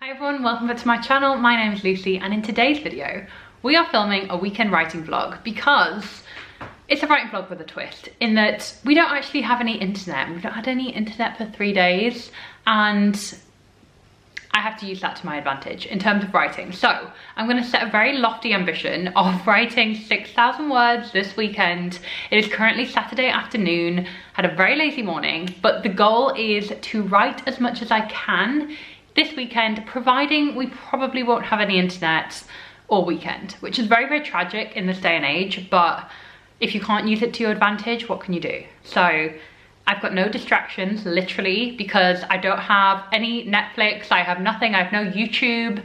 Hi everyone, welcome back to my channel. My name is Lucy and in today's video we are filming a weekend writing vlog because it's a writing vlog with a twist in that we don't actually have any internet. We've not had any internet for 3 days and I have to use that to my advantage in terms of writing. So I'm going to set a very lofty ambition of writing 6,000 words this weekend. It is currently Saturday afternoon, had a very lazy morning, but the goal is to write as much as I can this weekend, providing we probably won't have any internet all weekend, which is very, very tragic in this day and age, but if you can't use it to your advantage, what can you do? So I've got no distractions, literally, because I don't have any Netflix, I have nothing, I have no YouTube.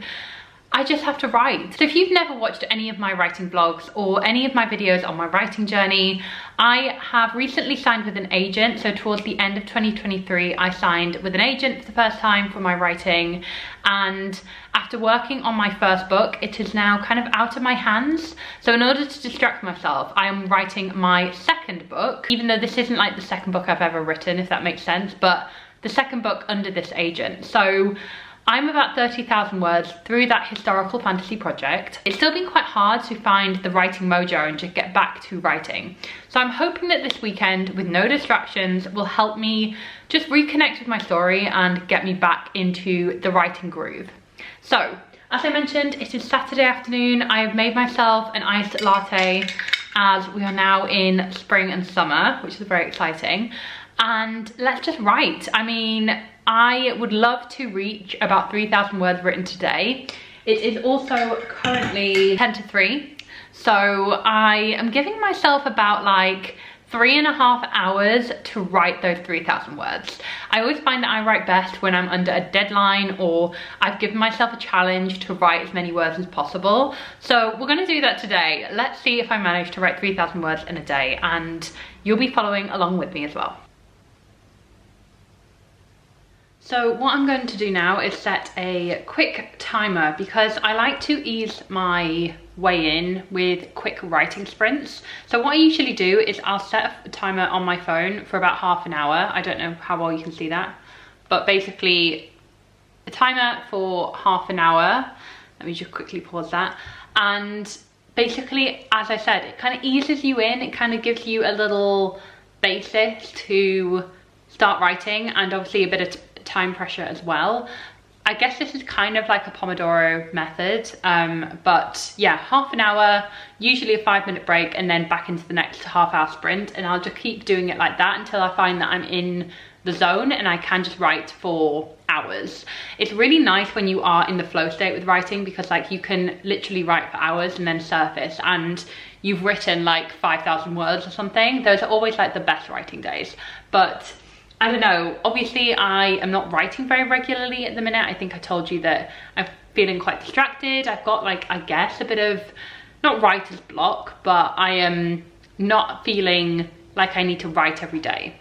I just have to write. So if you've never watched any of my writing vlogs or any of my videos on my writing journey, I have recently signed with an agent. So towards the end of 2023, I signed with an agent for the first time for my writing. And after working on my first book, it is now kind of out of my hands. So in order to distract myself, I am writing my second book, even though this isn't like the second book I've ever written, if that makes sense, but the second book under this agent. So I'm about 30,000 words through that historical fantasy project. It's still been quite hard to find the writing mojo and just get back to writing. So I'm hoping that this weekend, with no distractions, will help me just reconnect with my story and get me back into the writing groove. So, as I mentioned, it is Saturday afternoon. I have made myself an iced latte as we are now in spring and summer, which is very exciting. And let's just write. I mean, I would love to reach about 3,000 words written today. It is also currently 10 to 3. So I am giving myself about like 3.5 hours to write those 3,000 words. I always find that I write best when I'm under a deadline or I've given myself a challenge to write as many words as possible. So we're gonna do that today. Let's see if I manage to write 3,000 words in a day, and you'll be following along with me as well. So what I'm going to do now is set a quick timer because I like to ease my way in with quick writing sprints. So what I usually do is I'll set a timer on my phone for about half an hour. I don't know how well you can see that, but basically a timer for half an hour. Let me just quickly pause that. And basically, as I said, it kind of eases you in. It kind of gives you a little basis to start writing, and obviously a bit of time pressure as well. I guess this is kind of like a Pomodoro method, but yeah, half an hour, usually a 5-minute break, and then back into the next half-hour sprint, and I'll just keep doing it like that until I find that I'm in the zone and I can just write for hours. It's really nice when you are in the flow state with writing because like you can literally write for hours and then surface and you've written like 5,000 words or something. Those are always like the best writing days. But I don't know, obviously I am not writing very regularly at the minute. I think I told you that I'm feeling quite distracted. I've got like, I guess, a bit of, not writer's block, but I am not feeling like I need to write every day.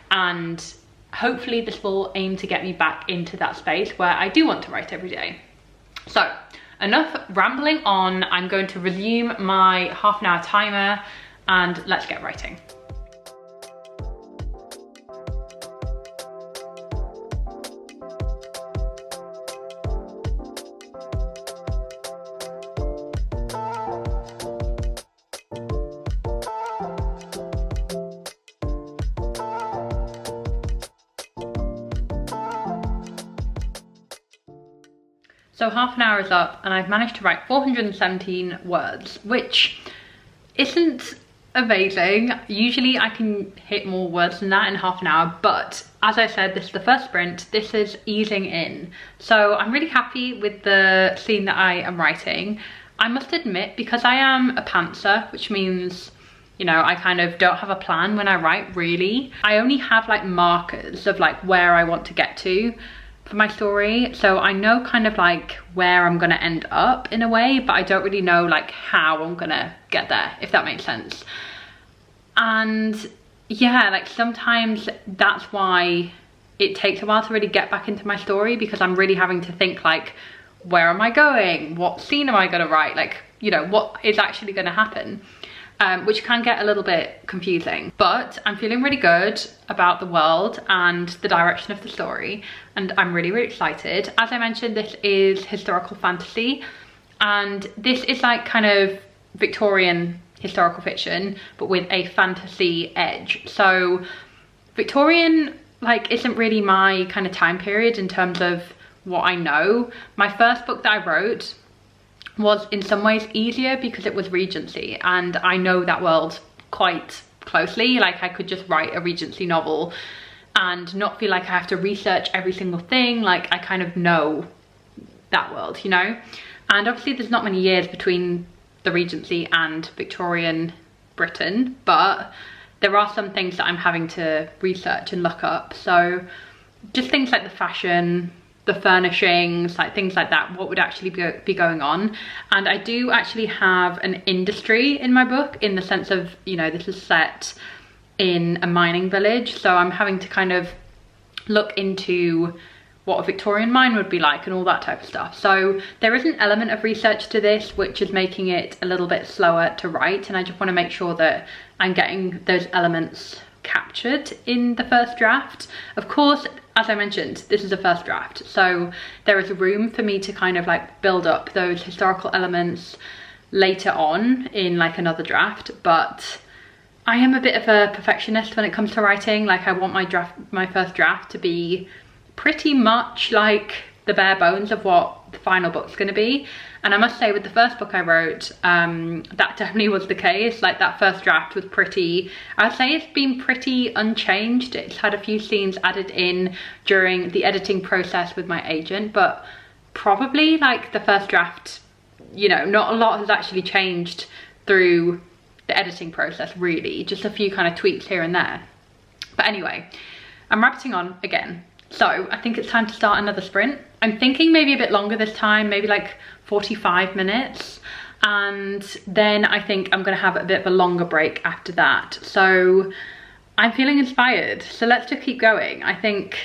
And hopefully this will aim to get me back into that space where I do want to write every day. So enough rambling on, I'm going to resume my half an hour timer and let's get writing. So half an hour is up and I've managed to write 417 words, which isn't amazing. Usually I can hit more words than that in half an hour, but as I said, this is the first sprint. This is easing in. So I'm really happy with the scene that I am writing. I must admit, because I am a pantser, which means, you know, I kind of don't have a plan when I write, really. I only have like markers of like where I want to get to for my story, so I know kind of like where I'm gonna end up in a way, but I don't really know like how I'm gonna get there, if that makes sense. And yeah, like sometimes that's why it takes a while to really get back into my story, because I'm really having to think like, where am I going? What scene am I gonna write? Like, you know, what is actually gonna happen? which can get a little bit confusing. But I'm feeling really good about the world and the direction of the story, and I'm really, really excited. As I mentioned, this is historical fantasy, and this is like kind of Victorian historical fiction, but with a fantasy edge. So Victorian like isn't really my kind of time period in terms of what I know. My first book that I wrote was in some ways easier because it was Regency, and I know that world quite closely. Like I could just write a Regency novel and not feel like I have to research every single thing. Like I kind of know that world, you know? And obviously there's not many years between the Regency and Victorian Britain, but there are some things that I'm having to research and look up. So just things like the fashion, the furnishings, like things like that, what would actually be going on. And I do actually have an industry in my book, in the sense of, you know, this is set in a mining village. So I'm having to kind of look into what a Victorian mine would be like and all that type of stuff. So there is an element of research to this, which is making it a little bit slower to write. And I just want to make sure that I'm getting those elements captured in the first draft. Of course, as I mentioned, this is a first draft, so there is room for me to kind of like build up those historical elements later on in like another draft. But I am a bit of a perfectionist when it comes to writing. Like I want my first draft to be pretty much like the bare bones of what the final book's going to be. And I must say, with the first book I wrote, that definitely was the case. Like that first draft was pretty, I'd say it's been pretty unchanged. It's had a few scenes added in during the editing process with my agent, but probably like the first draft, you know, not a lot has actually changed through the editing process really, just a few kind of tweaks here and there. But anyway, I'm rabbiting on again. So I think it's time to start another sprint. I'm thinking maybe a bit longer this time, maybe like 45 minutes. And then I think I'm gonna have a bit of a longer break after that. So I'm feeling inspired. So let's just keep going. I think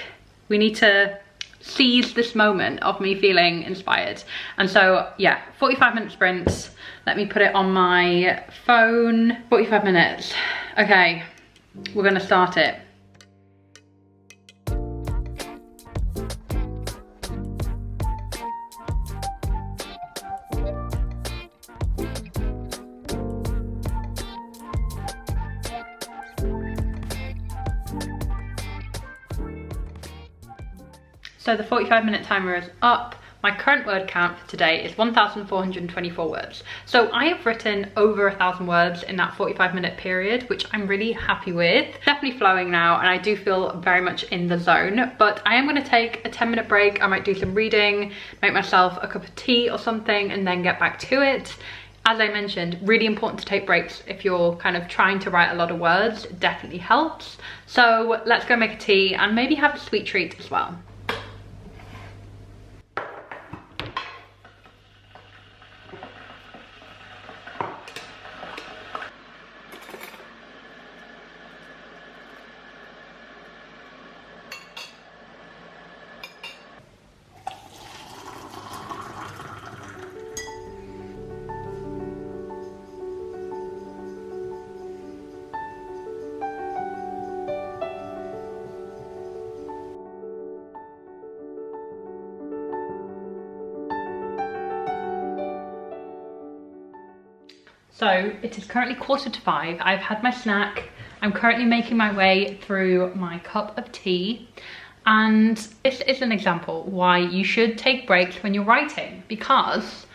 we need to seize this moment of me feeling inspired. And so yeah, 45-minute sprints. Let me put it on my phone. 45 minutes. Okay, we're gonna start it. So the 45-minute timer is up. My current word count for today is 1,424 words. So I have written over 1,000 words in that 45-minute period, which I'm really happy with. Definitely flowing now, and I do feel very much in the zone. But I am going to take a 10-minute break. I might do some reading, make myself a cup of tea or something, and then get back to it. As I mentioned, really important to take breaks if you're kind of trying to write a lot of words. It definitely helps. So let's go make a tea and maybe have a sweet treat as well. So it is currently 5:15. I've had my snack. I'm currently making my way through my cup of tea. And this is an example why you should take breaks when you're writing, because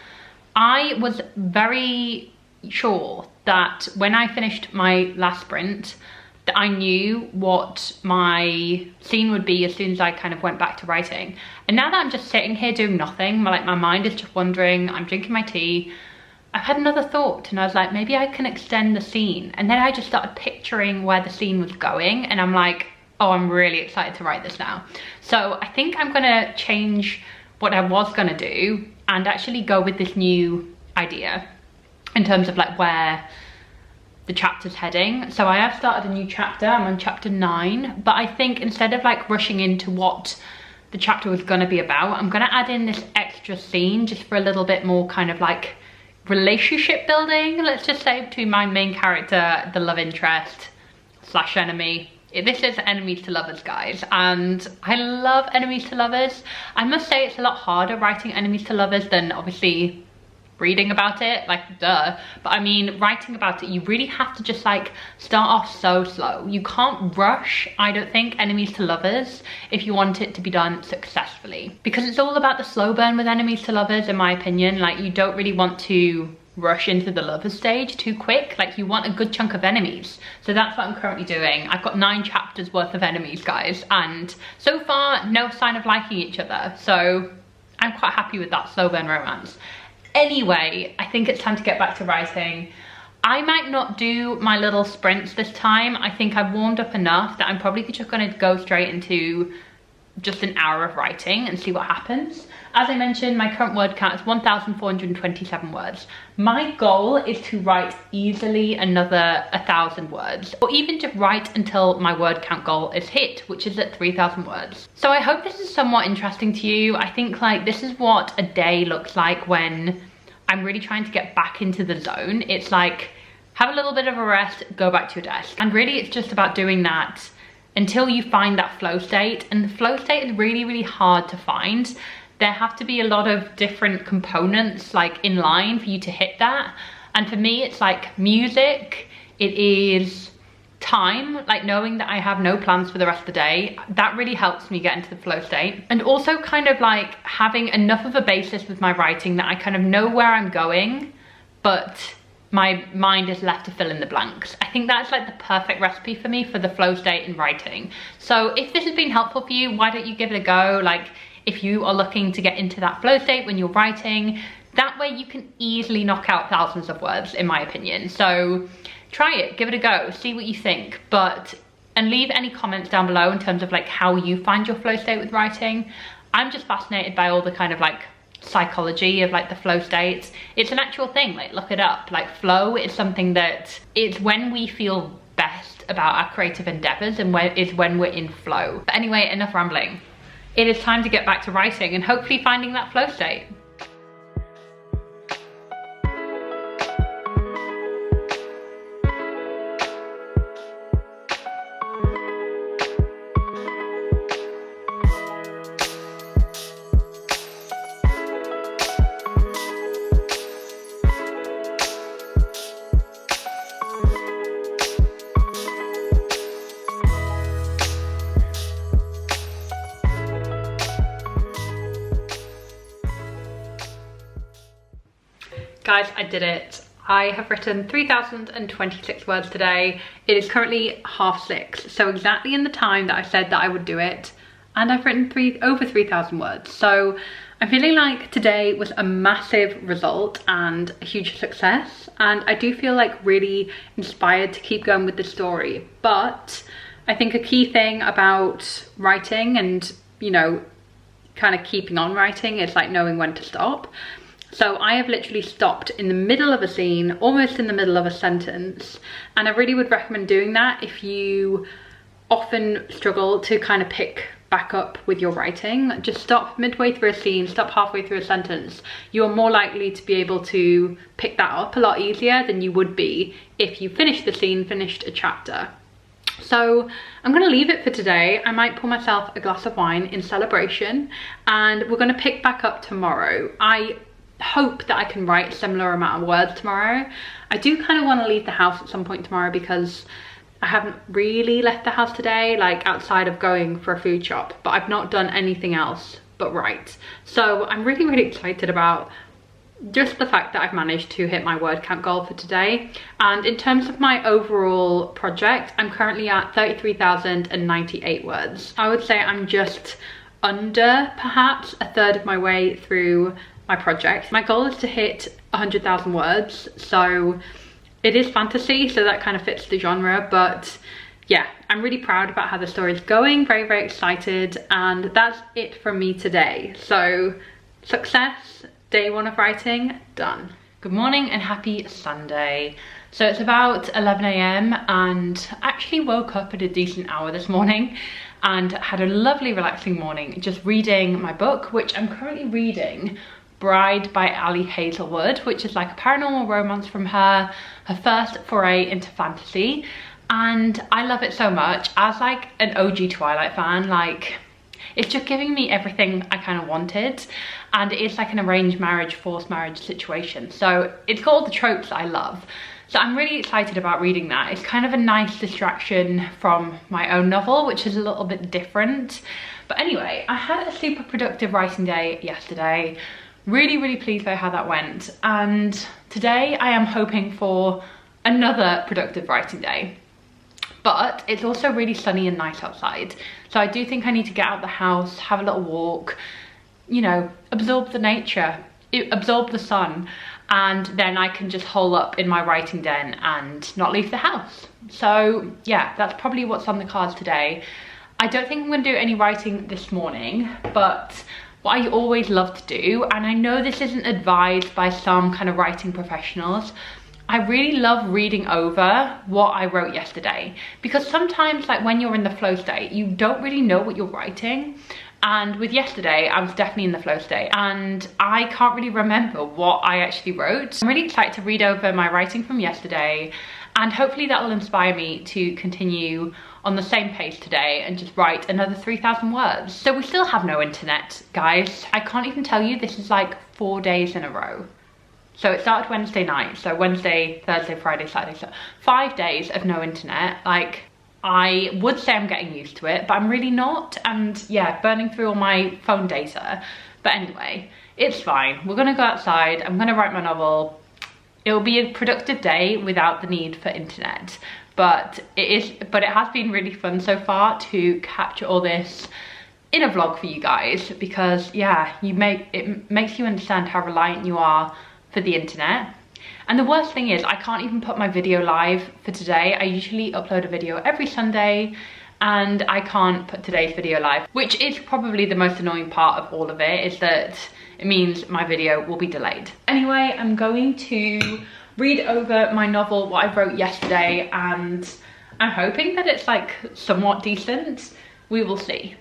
I was very sure that when I finished my last sprint, that I knew what my scene would be as soon as I kind of went back to writing. And now that I'm just sitting here doing nothing, my mind is just wandering, I'm drinking my tea, I've had another thought, and I was like, maybe I can extend the scene. And then I just started picturing where the scene was going, and I'm like, oh, I'm really excited to write this now. So I think I'm gonna change what I was gonna do and actually go with this new idea in terms of like where the chapter's heading. So I have started a new chapter, I'm on chapter 9, but I think instead of like rushing into what the chapter was gonna be about, I'm gonna add in this extra scene just for a little bit more kind of like relationship building, let's just say, between my main character, the love interest slash enemy. This is enemies to lovers, guys, and I love enemies to lovers. I must say it's a lot harder writing enemies to lovers than obviously reading about it, like duh. But I mean, writing about it, you really have to just like start off so slow. You can't rush, I don't think, enemies to lovers if you want it to be done successfully, because it's all about the slow burn with enemies to lovers, in my opinion. Like, you don't really want to rush into the lover stage too quick. Like, you want a good chunk of enemies. So that's what I'm currently doing. I've got 9 chapters worth of enemies, guys, and so far no sign of liking each other, so I'm quite happy with that slow burn romance. Anyway, I think it's time to get back to writing. I might not do my little sprints this time. I think I've warmed up enough that I'm probably just going to go straight into just an hour of writing and see what happens. As I mentioned, my current word count is 1,427 words. My goal is to write easily another 1,000 words, or even just write until my word count goal is hit, which is at 3,000 words. So I hope this is somewhat interesting to you. I think like this is what a day looks like when I'm really trying to get back into the zone. It's like, have a little bit of a rest, go back to your desk. And really it's just about doing that until you find that flow state. And the flow state is really, really hard to find. There have to be a lot of different components like in line for you to hit that. And for me, it's like music, it is time, like knowing that I have no plans for the rest of the day. That really helps me get into the flow state. And also kind of like having enough of a basis with my writing that I kind of know where I'm going, but my mind is left to fill in the blanks. I think that's like the perfect recipe for me for the flow state in writing. So if this has been helpful for you, why don't you give it a go? Like, if you are looking to get into that flow state when you're writing, that way you can easily knock out thousands of words, in my opinion. So try it, give it a go, see what you think. And leave any comments down below in terms of like how you find your flow state with writing. I'm just fascinated by all the kind of like psychology of like the flow states. It's an actual thing, like look it up. Like flow is something that it's when we feel best about our creative endeavors and when we're in flow. But anyway, enough rambling. It is time to get back to writing and hopefully finding that flow state. Guys, I did it. I have written 3,026 words today. It is currently 6:30, so exactly in the time that I said that I would do it, and I've written over 3,000 words. So I'm feeling like today was a massive result and a huge success, and I do feel like really inspired to keep going with the story. But I think a key thing about writing and, you know, kind of keeping on writing is like knowing when to stop. So I have literally stopped in the middle of a scene, almost in the middle of a sentence. And I really would recommend doing that if you often struggle to kind of pick back up with your writing. Just stop midway through a scene, stop halfway through a sentence. You're more likely to be able to pick that up a lot easier than you would be if you finished the scene, finished a chapter. So I'm going to leave it for today. I might pour myself a glass of wine in celebration, and we're going to pick back up tomorrow. I hope that I can write a similar amount of words tomorrow. I do kind of want to leave the house at some point tomorrow because I haven't really left the house today, like outside of going for a food shop, but I've not done anything else but write. So I'm really, really excited about just the fact that I've managed to hit my word count goal for today. And in terms of my overall project, I'm currently at 33,098 words. I would say I'm just under perhaps a third of my way through my project. My goal is to hit 100,000 words, so it is fantasy, so that kind of fits the genre. But yeah, I'm really proud about how the story is going, very, very excited, and that's it from me today. So success, day 1 of writing, done. Good morning and happy Sunday. So it's about 11 AM and I actually woke up at a decent hour this morning and had a lovely relaxing morning just reading my book, which I'm currently reading. Bride by Ali Hazelwood, which is like a paranormal romance from her first foray into fantasy. And I love it so much. As like an OG Twilight fan, like it's just giving me everything I kind of wanted. And it is like an arranged marriage, forced marriage situation. So it's got all the tropes that I love. So I'm really excited about reading that. It's kind of a nice distraction from my own novel, which is a little bit different. But anyway, I had a super productive writing day yesterday. Really pleased by how that went. And today I am hoping for another productive writing day. But it's also really sunny and nice outside. So I do think I need to get out the house, have a little walk, you know, absorb the nature, absorb the sun, and then I can just hole up in my writing den and not leave the house. So yeah, that's probably what's on the cards today. I don't think I'm gonna do any writing this morning, but what I always love to do, and I know this isn't advised by some kind of writing professionals, I really love reading over what I wrote yesterday, because sometimes like when you're in the flow state, you don't really know what you're writing. And with yesterday, I was definitely in the flow state and I can't really remember what I actually wrote. I'm really excited to read over my writing from yesterday, and hopefully that will inspire me to continue on the same pace today and just write another 3,000 words. So we still have no internet, guys. I can't even tell you, this is like 4 days in a row. So it started Wednesday night, so Wednesday, Thursday, Friday, Saturday, so 5 days of no internet. Like, I would say I'm getting used to it, but I'm really not. And yeah, burning through all my phone data. But anyway, it's fine. We're gonna go outside, I'm gonna write my novel. It'll be a productive day without the need for internet. But it has been really fun so far to capture all this in a vlog for you guys, because yeah, it makes you understand how reliant you are for the internet. And the worst thing is I can't even put my video live for today. I usually upload a video every Sunday and I can't put today's video live, which is probably the most annoying part of all of it, is that it means my video will be delayed. Anyway, I'm going to read over my novel, what I wrote yesterday, and I'm hoping that it's like somewhat decent. We will see.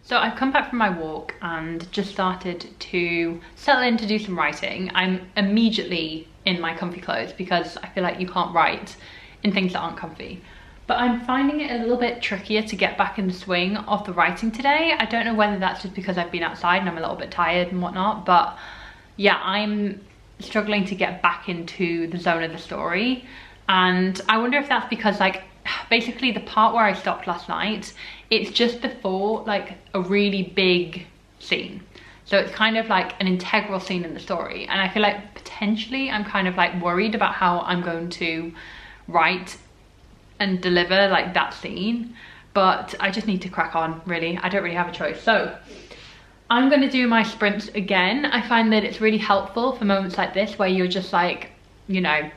So I've come back from my walk and just started to settle in to do some writing. I'm immediately in my comfy clothes because I feel like you can't write in things that aren't comfy. But I'm finding it a little bit trickier to get back in the swing of the writing today. I don't know whether that's just because I've been outside and I'm a little bit tired and whatnot, but yeah, I'm struggling to get back into the zone of the story. And I wonder if that's because like, basically the part where I stopped last night, it's just before like a really big scene. So it's kind of like an integral scene in the story. And I feel like potentially I'm kind of like worried about how I'm going to write and deliver like that scene. But I just need to crack on, really. I don't really have a choice. So I'm going to do my sprints again. I find that it's really helpful for moments like this where you're just like, you know,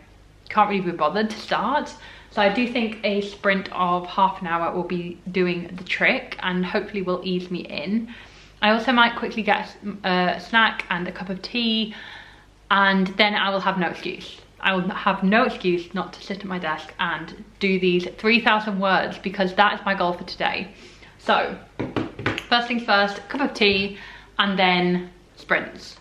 can't really be bothered to start. So I do think a sprint of half an hour will be doing the trick and hopefully will ease me in. I also might quickly get a snack and a cup of tea, and then I will have no excuse. I will have no excuse not to sit at my desk and do these 3,000 words, because that is my goal for today. So first things first, cup of tea and then sprints.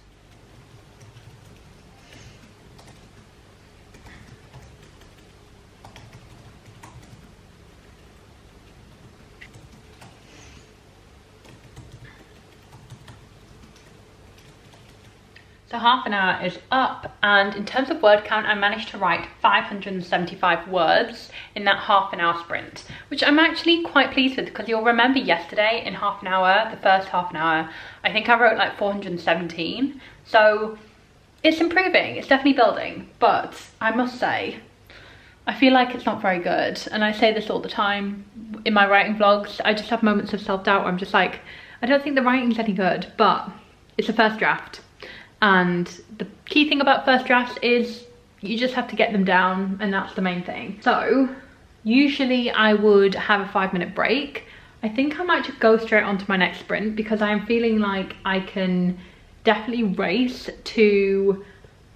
So half an hour is up, and in terms of word count, I managed to write 575 words in that half an hour sprint, which I'm actually quite pleased with, because you'll remember yesterday in half an hour, the first half an hour, I think I wrote like 417. So it's improving, it's definitely building, but I must say, I feel like it's not very good. And I say this all the time in my writing vlogs. I just have moments of self-doubt where I'm just like, I don't think the writing's any good, but it's a first draft. And the key thing about first drafts is you just have to get them down, and that's the main thing. So usually I would have a 5-minute break. I think I might just go straight onto my next sprint because I'm feeling like I can definitely race to,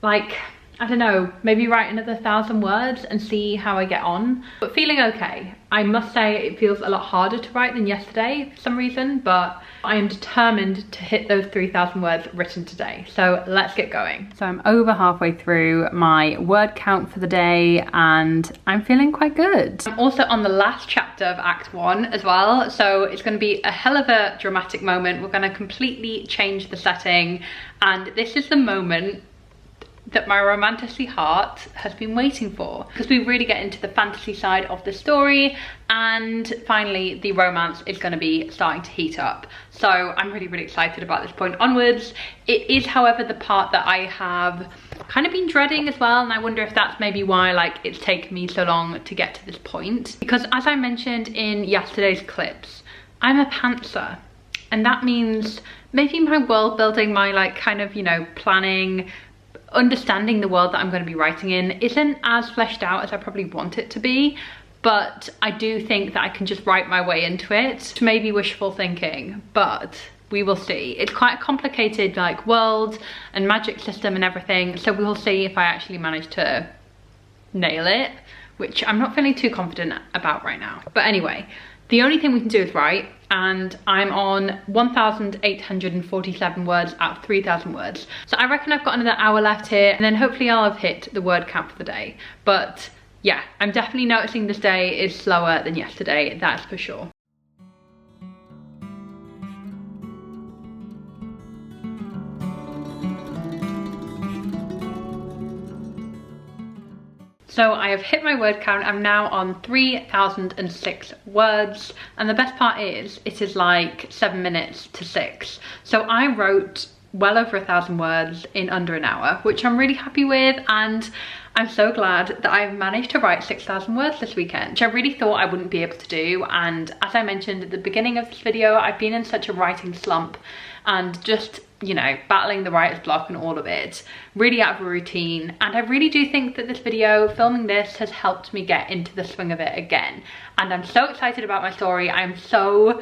like, I don't know, maybe write another 1,000 words and see how I get on. But feeling okay. I must say it feels a lot harder to write than yesterday for some reason, but I am determined to hit those 3,000 words written today. So let's get going. So I'm over halfway through my word count for the day and I'm feeling quite good. I'm also on the last chapter of Act 1 as well. So it's going to be a hell of a dramatic moment. We're going to completely change the setting, and this is the moment that my romantically heart has been waiting for, because we really get into the fantasy side of the story, and finally the romance is going to be starting to heat up. So I'm really excited about this point onwards. It is, however, the part that I have kind of been dreading as well, and I wonder if that's maybe why, like, it's taken me so long to get to this point, because as I mentioned in yesterday's clips, I'm a pantser, and that means maybe my world building, my like kind of, you know, planning, understanding the world that I'm going to be writing in isn't as fleshed out as I probably want it to be, but I do think that I can just write my way into it. It's maybe wishful thinking, but we will see. It's quite a complicated like world and magic system and everything, so we'll see if I actually manage to nail it, which I'm not feeling too confident about right now. But anyway, the only thing we can do is write, and I'm on 1,847 words out of 3,000 words. So I reckon I've got another hour left here, and then hopefully I'll have hit the word count for the day. But yeah, I'm definitely noticing this day is slower than yesterday, that's for sure. So I have hit my word count. I'm now on 3,006 words. And the best part is, it is like 7 minutes to 6. So I wrote well over 1,000 words in under an hour, which I'm really happy with. And I'm so glad that I've managed to write 6,000 words this weekend, which I really thought I wouldn't be able to do. And as I mentioned at the beginning of this video, I've been in such a writing slump and just, you know, battling the writer's block and all of it, really out of a routine. And I really do think that this video, filming this, has helped me get into the swing of it again. And I'm so excited about my story. I'm so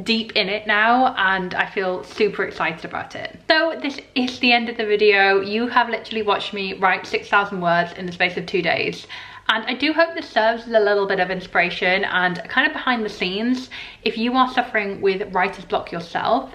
deep in it now, and I feel super excited about it. So this is the end of the video. You have literally watched me write 6,000 words in the space of 2 days. And I do hope this serves as a little bit of inspiration and kind of behind the scenes. If you are suffering with writer's block yourself,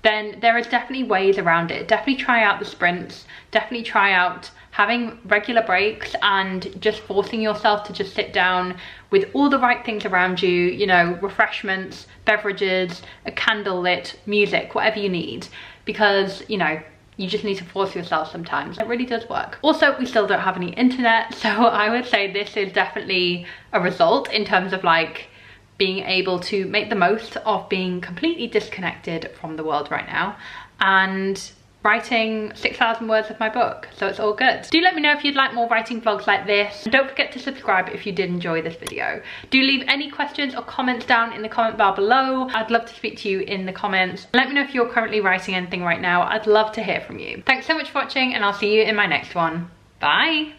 then there is definitely ways around it. Definitely try out the sprints, definitely try out having regular breaks and just forcing yourself to just sit down with all the right things around you, you know, refreshments, beverages, a candle lit, music, whatever you need, because, you know, you just need to force yourself sometimes. It really does work. Also, we still don't have any internet, so I would say this is definitely a result in terms of like being able to make the most of being completely disconnected from the world right now and writing 6,000 words of my book, so it's all good. Do let me know if you'd like more writing vlogs like this, and don't forget to subscribe if you did enjoy this video. Do leave any questions or comments down in the comment bar below. I'd love to speak to you in the comments. Let me know if you're currently writing anything right now. I'd love to hear from you. Thanks so much for watching, and I'll see you in my next one. Bye!